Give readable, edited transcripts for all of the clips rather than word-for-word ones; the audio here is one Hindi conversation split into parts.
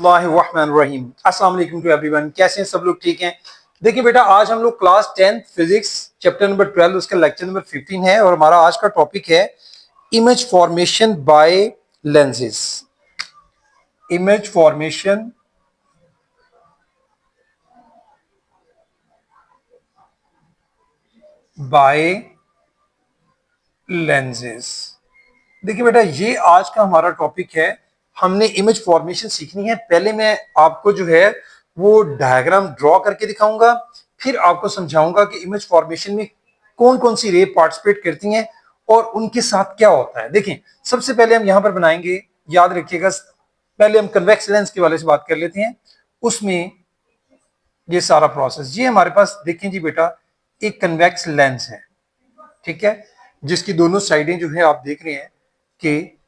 बिस्मिल्लाहिर्रहमानिर्रहीम। अस्सलाम वालेकुम टू एवरीवन। कैसे हैं सब लोग? ठीक हैं। देखिए बेटा, आज हम लोग क्लास 10 फिजिक्स चैप्टर नंबर 12 उसका लेक्चर नंबर 15 है और हमारा आज का टॉपिक है image formation by lenses. Image formation by lenses. देखिए बेटा, ये आज का हमारा टॉपिक है। हमने इमेज फॉर्मेशन सीखनी है। पहले मैं आपको जो है वो डायग्राम ड्रॉ करके दिखाऊंगा, फिर आपको समझाऊंगा कि इमेज फॉर्मेशन में कौन कौन सी रे पार्टिसिपेट करती हैं और उनके साथ क्या होता है। देखें, सबसे पहले हम यहां पर बनाएंगे, याद रखिएगा, पहले हम कन्वेक्स लेंस के वाले से बात कर लेते हैं। उसमें ये सारा प्रोसेस, ये हमारे पास देखें जी बेटा, एक कन्वेक्स लेंस है, ठीक है, जिसकी दोनों साइडें जो है आप देख रहे हैं कि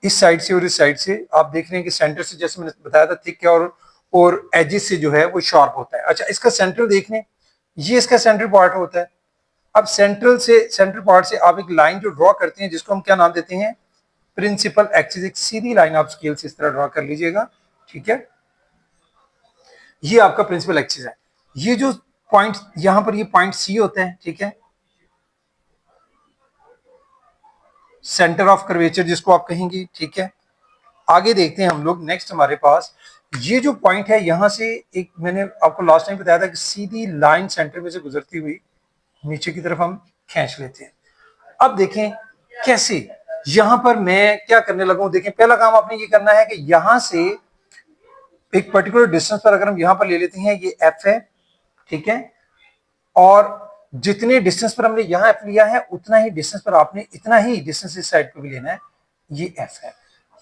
इस साइड से और इस साइड से आप देख रहे हैं कि सेंटर से, जैसे मैंने बताया था, थिक है और एजेस से जो है वो शार्प होता है। अच्छा, इसका सेंट्रल देख लें, ये इसका सेंट्रल पार्ट होता है। अब सेंट्रल पार्ट से आप एक लाइन जो ड्रॉ करते हैं, जिसको हम क्या नाम देते हैं, प्रिंसिपल एक्सिस। एक सीधी लाइन आप स्केल से इस तरह ड्रॉ कर लीजिएगा, ठीक है। ये आपका प्रिंसिपल एक्सिस है। ये जो पॉइंट यहां पर, ये पॉइंट सी होता है, ठीक है, सेंटर ऑफ कर्वेचर जिसको आप कहेंगे, ठीक है। आगे देखते हैं हम लोग, नेक्स्ट हमारे पास ये जो पॉइंट है, यहां से एक, मैंने आपको लास्ट टाइम बताया था कि सीधी लाइन सेंटर में से गुजरती हुई नीचे की तरफ हम खींच लेते हैं। अब देखें कैसे, यहां पर मैं क्या करने लगा हूं। देखें, पहला काम आपने ये करना है कि यहां से एक पर्टिकुलर डिस्टेंस पर अगर हम यहां पर ले लेते हैं, ये एफ है, ठीक है, और जितने डिस्टेंस पर हमने यहां एफ लिया है, उतना ही डिस्टेंस पर आपने इतना ही डिस्टेंस इस साइड पर भी लेना है, ये एफ है।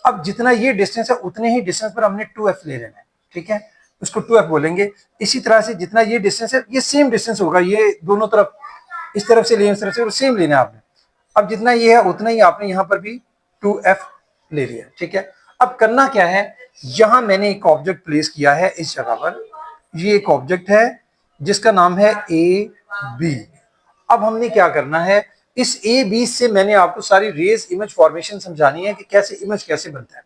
अब जितना ये डिस्टेंस है, उतने ही डिस्टेंस पर हमने 2f ले लेना है, ठीक है, उसको 2f बोलेंगे। इसी तरह से जितना ये डिस्टेंस है, ये सेम डिस्टेंस होगा, ये दोनों तरफ, इस तरफ से ले, इस तरफ से, सेम लेना है आपने। अब जितना ये है उतना ही आपने यहां पर भी 2f ले लिया, ठीक है। अब करना क्या है, यहां मैंने एक ऑब्जेक्ट प्लेस किया है इस जगह पर। ये एक ऑब्जेक्ट है जिसका नाम है ए बी। अब हमने क्या करना है, इस ए बी से मैंने आपको सारी रेज इमेज फॉर्मेशन समझानी है कि कैसे इमेज कैसे बनता है।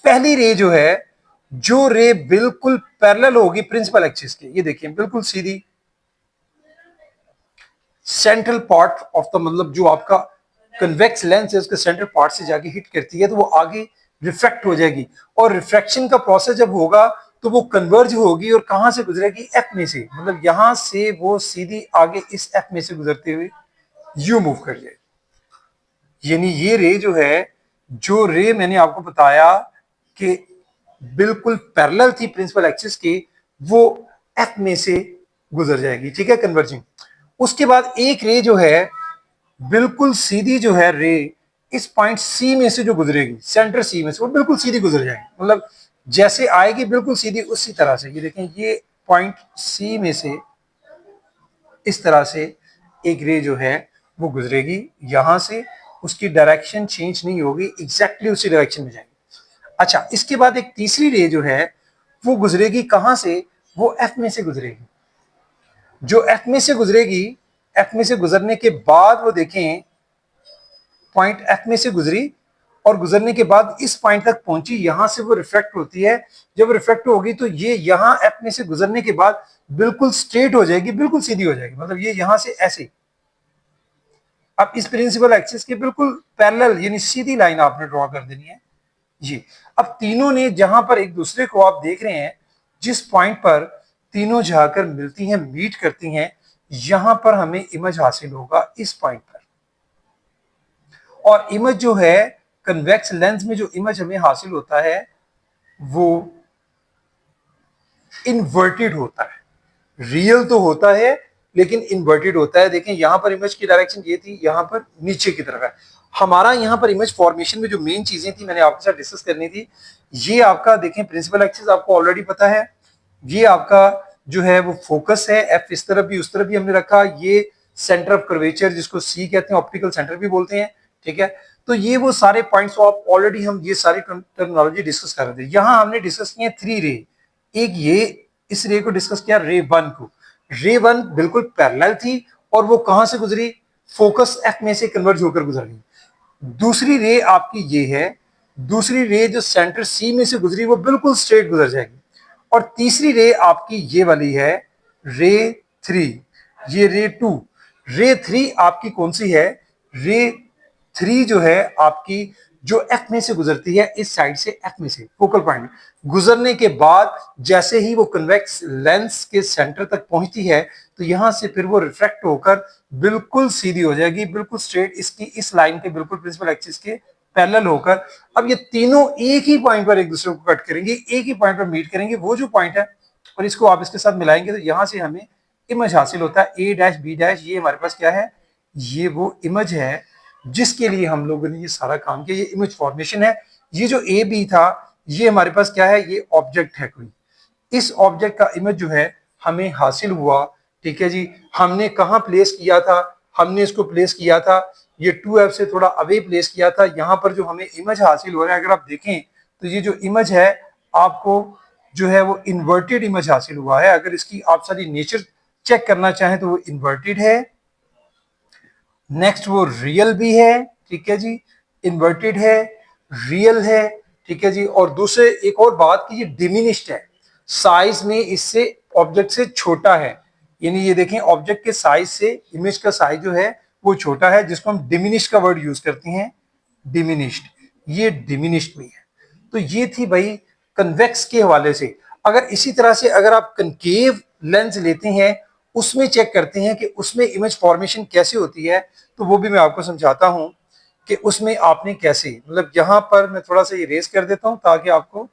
पहली रे जो है, जो रे बिल्कुल पैरेलल होगी प्रिंसिपल एक्सिस के, ये देखिए बिल्कुल सीधी, सेंट्रल पार्ट ऑफ द, मतलब जो आपका कन्वेक्स लेंस है उसके सेंट्रल पार्ट से जाके हिट करती है, तो वो आगे रिफ्रैक्ट हो जाएगी। और रिफ्रैक्शन का प्रोसेस जब होगा तो वो कन्वर्ज होगी, और कहां से गुजरेगी, एफ में से, मतलब यहां से वो सीधी आगे इस एफ में से गुजरते हुए यू मूव कर जाएगी। यानी ये रे जो है, जो रे मैंने आपको बताया कि बिल्कुल पैरेलल थी प्रिंसिपल एक्सिस के, वो एफ में से गुजर जाएगी, ठीक है, कन्वर्जिंग। उसके बाद एक रे जो है बिल्कुल सीधी जो है रे, इस पॉइंट सी में से जो गुजरेगी, सेंटर सी में से, वो बिल्कुल सीधी गुजर जाएगी, मतलब जैसे आएगी बिल्कुल सीधी उसी तरह से। ये देखें, ये पॉइंट सी में से इस तरह से एक रे जो है वो गुजरेगी यहां से, उसकी डायरेक्शन चेंज नहीं होगी, एग्जैक्टली उसी डायरेक्शन में जाएगी। अच्छा, इसके बाद एक तीसरी रे जो है वो गुजरेगी कहां से, वो एफ में से गुजरेगी। जो एफ में से गुजरेगी, एफ में से गुजरने के बाद वो देखें, पॉइंट एफ में से गुजरी और गुजरने के बाद इस पॉइंट तक पहुंची, यहां से वो रिफ्लेक्ट होती है। जब रिफ्लेक्ट होगी तो ये यहां एफ में से गुजरने के बाद बिल्कुल स्ट्रेट हो जाएगी, बिल्कुल सीधी हो जाएगी, मतलब ये यहां से ऐसे। अब इस प्रिंसिपल एक्सिस के बिल्कुल पैरेलल, यानी सीधी लाइन आपने ड्रॉ कर देनी है ये। अब तीनों ने जहां पर एक दूसरे को आप देख रहे हैं, जिस पॉइंट पर तीनों जाकर मिलती हैं, मीट करती हैं, यहां पर हमें इमेज हासिल होगा इस पॉइंट पर। और इमेज जो है, कन्वेक्स लेंस में जो इमेज हमें हासिल होता है वो इन्वर्टेड होता है। रियल तो होता है लेकिन इन्वर्टेड होता है। देखें, यहां पर इमेज की डायरेक्शन ये थी, यहां पर नीचे की तरफ है। हमारा यहां पर इमेज फॉर्मेशन में जो मेन चीजें थी, मैंने आपके साथ डिस्कस करनी थी। ये आपका देखें, प्रिंसिपल एक्सिस आपको ऑलरेडी पता है, ये आपका जो है वो फोकस है, एफ इस तरफ भी उस तरफ भी हमने रखा। ये सेंटर ऑफ कर्वेचर जिसको सी कहते हैं, ऑप्टिकल सेंटर भी बोलते हैं, ठीक है। तो ये वो सारे पॉइंट्स आप ऑलरेडी, हम ये सारी टर्मिनोलॉजी डिस्कस कर रहे थे। यहां हमने डिस्कस किए 3 रे। एक ये, इस रे को डिस्कस किया, रे 1 को। रे 1 बिल्कुल पैरेलल थी और वो कहां से गुजरी, फोकस एफ में से कन्वर्ज होकर गुजर गई। दूसरी रे आपकी ये है, दूसरी रे जो सेंटर सी में से गुजरी वो बिल्कुल स्ट्रेट गुजर जाएगी। और तीसरी रे आपकी ये वाली है रे 3, ये रे 2। रे 3 आपकी कौन सी है? रे 3 जो है आपकी जो एफ में से गुजरती है, इस साइड से एफ में से फोकल पॉइंट गुजरने के बाद जैसे ही वो कन्वेक्स लेंस के सेंटर तक पहुंचती है तो यहां से फिर वो रिफ्रैक्ट होकर बिल्कुल सीधी हो जाएगी, बिल्कुल स्ट्रेट इसकी इस लाइन के बिल्कुल प्रिंसिपल एक्सिस के पैरेलल होकर। अब ये तीनों एक ही पॉइंट पर एक दूसरे को कट करेंगे, एक ही पॉइंट पर मीट करेंगे, वो जो पॉइंट है, और इसको आप इसके साथ मिलाएंगे तो यहां से हमें इमेज हासिल होता है ए डैश बी डैश। ये हमारे पास क्या है? ये वो इमेज है जिसके लिए हम लोगों ने ये सारा काम किया। ये इमेज फॉर्मेशन है। ये जो ए बी था ये हमारे पास क्या है? ये ऑब्जेक्ट है कोई। इस ऑब्जेक्ट का इमेज जो है हमें हासिल हुआ। ठीक है जी, हमने कहां प्लेस किया था? हमने इसको प्लेस किया था ये 2F से थोड़ा अवे प्लेस किया था। यहां पर जो हमें इमेज हासिल हो रहा है, अगर आप देखें तो ये जो इमेज है आपको जो है वो इन्वर्टेड इमेज हासिल हुआ है। अगर इसकी आप सारी नेचर चेक करना चाहें तो वो इन्वर्टेड है। नेक्स्ट वो रियल भी है, ठीक है जी, इन्वर्टेड है, रियल है, ठीक है जी। और दूसरे एक और बात कि ये डिमिनिश्ड है, साइज में इससे ऑब्जेक्ट से छोटा है। यानी ये देखें ऑब्जेक्ट के साइज से इमेज का साइज जो है वो छोटा है, जिसको हम डिमिनिश्ड का वर्ड यूज करते हैं, डिमिनिश्ड। ये डिमिनिश्ड भी है। तो ये थी भाई कन्वेक्स के हवाले से। अगर इसी तरह से अगर आप कनकेव लेंस लेते हैं उसमें चेक करते हैं कि उसमें इमेज फॉर्मेशन कैसे होती है, तो वो भी मैं आपको समझाता हूं कि उसमें आपने कैसे, मतलब यहां पर मैं थोड़ा सा इरेज कर देता हूं ताकि आपको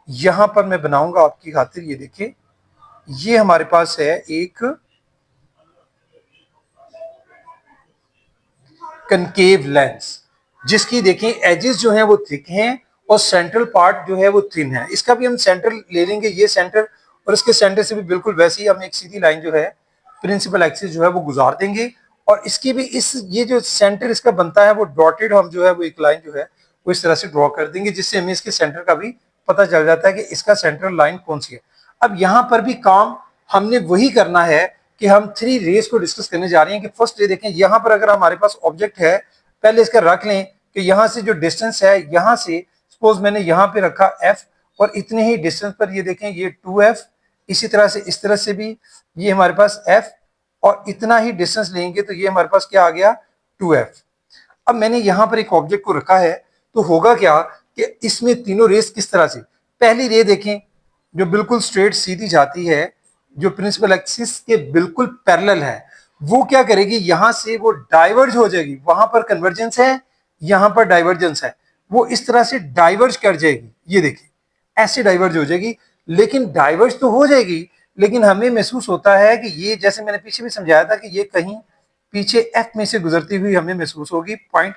यहां पर मैं बनाऊंगा आपकी खातिर। ये देखिए ये हमारे पास है एक कनकेव लेंस जिसकी देखें एजेस जो हैं वो थिक हैं और सेंट्रल पार्ट जो है वो थिन है। इसका भी हम सेंटर ले लेंगे, ये सेंटर और इसके सेंटर से भी बिल्कुल वैसे ही हम एक सीधी लाइन जो है प्रिंसिपल एक्सिस जो है वो गुजार देंगे। और इसकी भी इस ये जो सेंटर इसका बनता है वो डॉटेड हम जो है वो एक लाइन जो है वो इस तरह से ड्रॉ कर देंगे, जिससे हमें इसके सेंटर का भी पता चल जाता है कि इसका सेंट्रल लाइन कौन सी है। अब यहां पर भी काम हमने वही करना है कि हम 3 रेस को डिस्कस करने जा रहे हैं। कि फर्स्ट रे देखें, यहां पर अगर हमारे पास ऑब्जेक्ट है, पहले इसका रख लें कि यहां से जो डिस्टेंस है, यहां से सपोज मैंने यहां पे रखा f और इतने ही डिस्टेंस पर ये देखें ये 2f, इसी तरह से इस तरह से भी ये हमारे पास f और इतना ही डिस्टेंस लेंगे तो ये हमारे पास क्या आ गया 2f। अब मैंने यहां पर एक ऑब्जेक्ट को रखा है तो होगा क्या कि इसमें तीनों रेस किस तरह से, पहली रे देखें जो बिल्कुल स्ट्रेट सीधी जाती है, जो प्रिंसिपल एक्सिस के बिल्कुल पैरेलल है, वो क्या करेगी यहां से वो डाइवर्ज हो जाएगी। वहां पर कन्वर्जेंस है, यहां पर डाइवर्जेंस है, वो इस तरह से डाइवर्ज कर जाएगी। ये देखिए ऐसे डाइवर्ज हो जाएगी, लेकिन डाइवर्ज तो हो जाएगी लेकिन हमें महसूस होता है कि ये, जैसे मैंने पीछे भी समझाया था, कि ये कहीं पीछे एफ में से गुजरती हुई हमें महसूस होगी, पॉइंट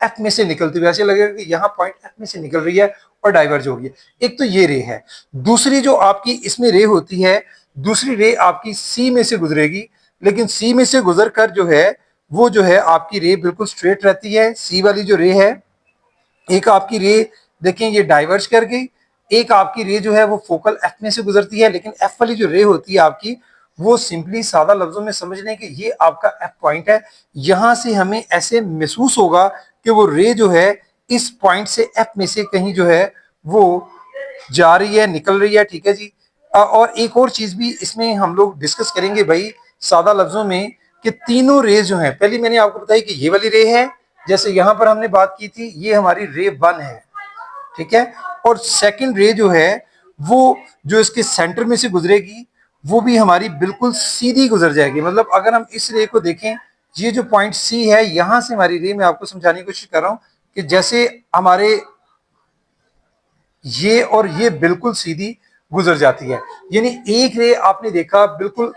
एफ में से निकलती हुई ऐसे लगेगा कि यहाँ पॉइंट एफ में से निकल रही है और डाइवर्ज हो गई है। एक तो ये रे है। दूसरी जो आपकी इसमें रे होती है, दूसरी रे आपकी सी में से गुजरेगी, लेकिन सी में से गुजर कर जो है वो जो है आपकी रे बिल्कुल स्ट्रेट रहती है। सी वाली जो रे है, एक आपकी रे देखें ये डाइवर्ज कर गई, एक आपकी रे जो है वो फोकल एफ में से गुजरती है, लेकिन एफ वाली जो रे होती है आपकी वो सिंपली सादा लफ्जों में समझ लें कि ये आपका एफ पॉइंट है। यहां से हमें ऐसे महसूस होगा कि वो रे जो है इस पॉइंट से एफ में से कहीं जो है वो जा रही है, निकल रही है, ठीक है जी। और एक और चीज भी इसमें हम लोग डिस्कस करेंगे भाई सादा लफ्जों में, कि तीनों रे जो हैं, पहली मैंने आपको बताई कि ये वाली रे है, जैसे यहां पर हमने बात की थी, ये हमारी रे 1 है, ठीक है। और सेकंड रे जो है वो जो इसके सेंटर में से गुजरेगी वो भी हमारी बिल्कुल सीधी गुजर जाएगी। मतलब अगर हम इस रे को देखें, ये जो पॉइंट सी है, यहां से हमारी रे, मैं आपको समझाने की कोशिश कर रहा हूं कि जैसे हमारे ये और ये बिल्कुल सीधी गुजर जाती है। यानी एक रे आपने देखा बिल्कुल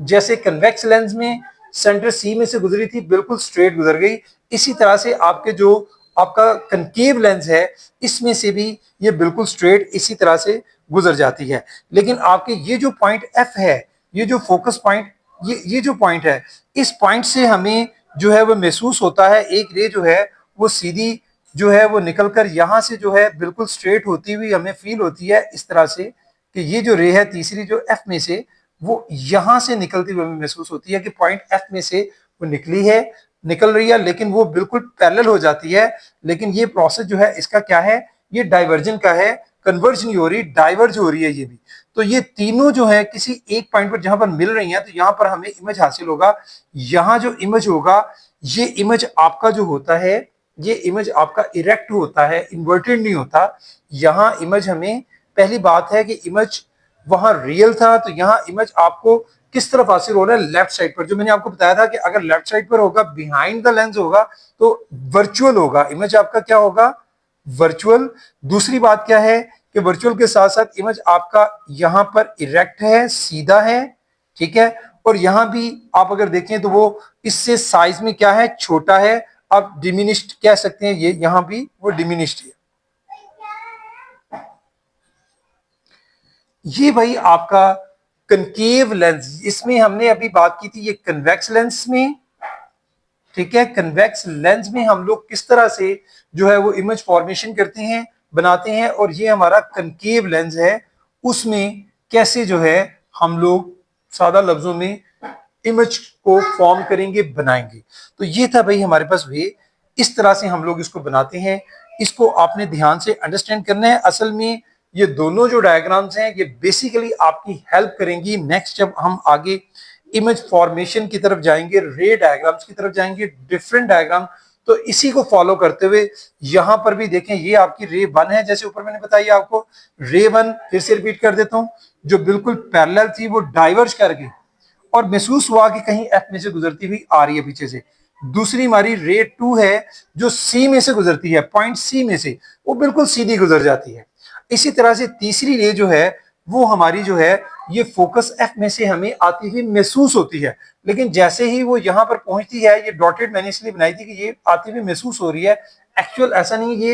जैसे कन्वेक्स लेंस में सेंटर सी में से गुजरी थी, बिल्कुल स्ट्रेट गुजर गई। इसी तरह से आपके जो आपका कनकेव लेंस है इसमें से भी ये बिल्कुल स्ट्रेट इसी तरह से गुजर जाती है। लेकिन आपके ये जो पॉइंट एफ है, ये जो फोकस पॉइंट, ये जो पॉइंट है, इस पॉइंट से हमें जो है वो महसूस होता है एक रे जो है वो सीधी जो है वो निकलकर यहां से जो है बिल्कुल स्ट्रेट होती हुई हमें फील होती है इस तरह से कि ये जो रे है तीसरी जो एफ में से वो यहां से निकलती हुई हमें महसूस होती है कि पॉइंट एफ में से वो निकली है। निकल रही है, लेकिन वो बिल्कुल पैरेलल हो जाती है। लेकिन ये प्रोसेस जो है इसका क्या है, ये डाइवर्जन का है, कन्वर्ज नहीं हो रही, डाइवर्ज हो रही है ये भी। तो ये तीनों जो है किसी एक पॉइंट पर जहां पर मिल रही हैं, तो यहां पर हमें इमेज हासिल होगा। यहां जो इमेज होगा, ये इमेज आपका जो होता है, ये इमेज आपका इरेक्ट होता है, इन्वर्टेड नहीं होता। यहां इमेज हमें, पहली बात है कि इमेज वहां रियल था, तो यहां इमेज आपको किस तरफ हासिल हो रहा है, लेफ्ट साइड पर। जो मैंने आपको बताया था कि अगर लेफ्ट साइड पर होगा, बिहाइंड द लेंस होगा, तो वर्चुअल होगा, इमेज आपका क्या होगा, वर्चुअल। दूसरी बात क्या है कि वर्चुअल के साथ साथ इमेज आपका यहां पर इरेक्ट है, सीधा है, ठीक है। और यहां भी आप अगर देखें तो वो इससे साइज में क्या है, छोटा है। आप डिमिनिश्ड कह सकते हैं, ये यहां भी वो डिमिनिश्ड है। ये भाई आपका कनकेव लेंस, इसमें हमने अभी बात की थी ये कन्वेक्स लेंस में, ठीक है। कन्वेक्स लेंस में हम लोग किस तरह से जो है वो इमेज फॉर्मेशन करते हैं, बनाते हैं। और ये हमारा कनकेव लेंस है, उसमें कैसे जो है हम लोग सादा लफ्जों में इमेज को फॉर्म करेंगे, बनाएंगे। तो ये था भाई हमारे पास वे, इस तरह से हम लोग इसको बनाते हैं। इसको आपने ध्यान से अंडरस्टैंड करना है। असल में ये दोनों जो डायग्राम्स हैं ये बेसिकली आपकी हेल्प करेंगी नेक्स्ट, जब हम आगे इमेज फॉर्मेशन की तरफ जाएंगे, रे डायग्राम्स की तरफ जाएंगे, डिफरेंट डायग्राम। तो इसी को फॉलो करते हुए यहां पर भी देखें, ये आपकी रे 1 है, जैसे ऊपर मैंने बताया आपको। रे 1 फिर से रिपीट कर देता हूं, जो बिल्कुल पैरेलल थी वो डाइवर्ज कर गई और महसूस हुआ कि कहीं एफ में से गुजरती हुई आ रही है पीछे से। दूसरी हमारी रे 2 है, जो सी में से गुजरती है, पॉइंट सी में से वो बिल्कुल सीधी गुजर जाती है। इसी तरह से तीसरी रे जो है वो हमारी जो है ये फोकस एफ में से हमें आती हुई महसूस होती है। लेकिन जैसे ही वो यहां पर पहुंचती है, ये डॉटेड मैंने इसलिए बनाई थी कि ये आती हुई महसूस हो रही है, एक्चुअल ऐसा नहीं, ये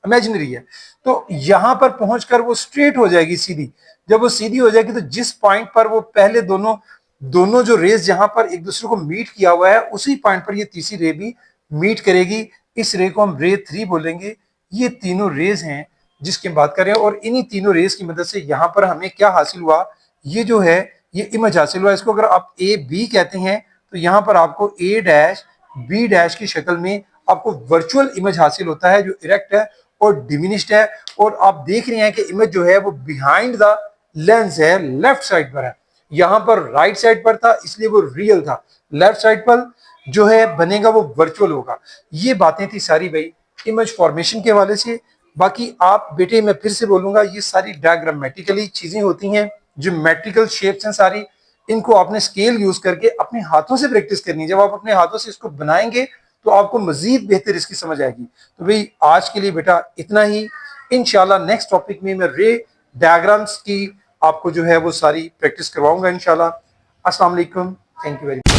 इमेजिनरी है। तो यहां पर पहुंचकर वो स्ट्रेट हो जाएगी, सीधी। जब वो सीधी हो जाएगी तो जिस पॉइंट पर वो पहले दोनों दोनों जो रेस जहां पर एक दूसरे को मीट किया हुआ है, उसी पॉइंट पर ये तीसरी रे भी मीट करेगी। इस रे को हम रे 3 बोलेंगे। ये तीनों रेस हैं जिसकी बात करें, और इन्हीं तीनों रेस की मदद से यहां पर हमें क्या हासिल हुआ, ये जो है ये इमेज हासिल हुआ। इसको अगर आप ए बी कहते हैं, तो यहां पर आपको ए डैश बी डैश की शक्ल में आपको वर्चुअल इमेज हासिल होता है, जो इरेक्ट है और डिमिनिश्ड है। और आप देख रहे हैं कि इमेज जो है वो बिहाइंड द लेंस है, लेफ्ट साइड पर है। यहां पर राइट साइड पर था इसलिए वो रियल था, लेफ्ट साइड पर जो है बनेगा वो वर्चुअल होगा। ये बातें थी सारी भाई इमेज फॉर्मेशन के हवाले से। बाकी आप बेटे, मैं फिर से बोलूंगा, ये सारी डायग्रामेटिकली चीजें होती हैं, ज्योमेट्रिकल शेप्स हैं सारी। इनको आपने स्केल यूज करके अपने हाथों से प्रैक्टिस करनी है। जब आप अपने हाथों से इसको बनाएंगे तो आपको मजीद बेहतर इसकी समझ आएगी। तो भाई आज के लिए बेटा इतना ही। इंशाल्लाह नेक्स्ट टॉपिक में मैं रे डायग्राम्स की आपको जो है वो सारी प्रैक्टिस करवाऊंगा इंशाल्लाह। अस्सलाम वालेकुम, थैंक यू वेरी मच।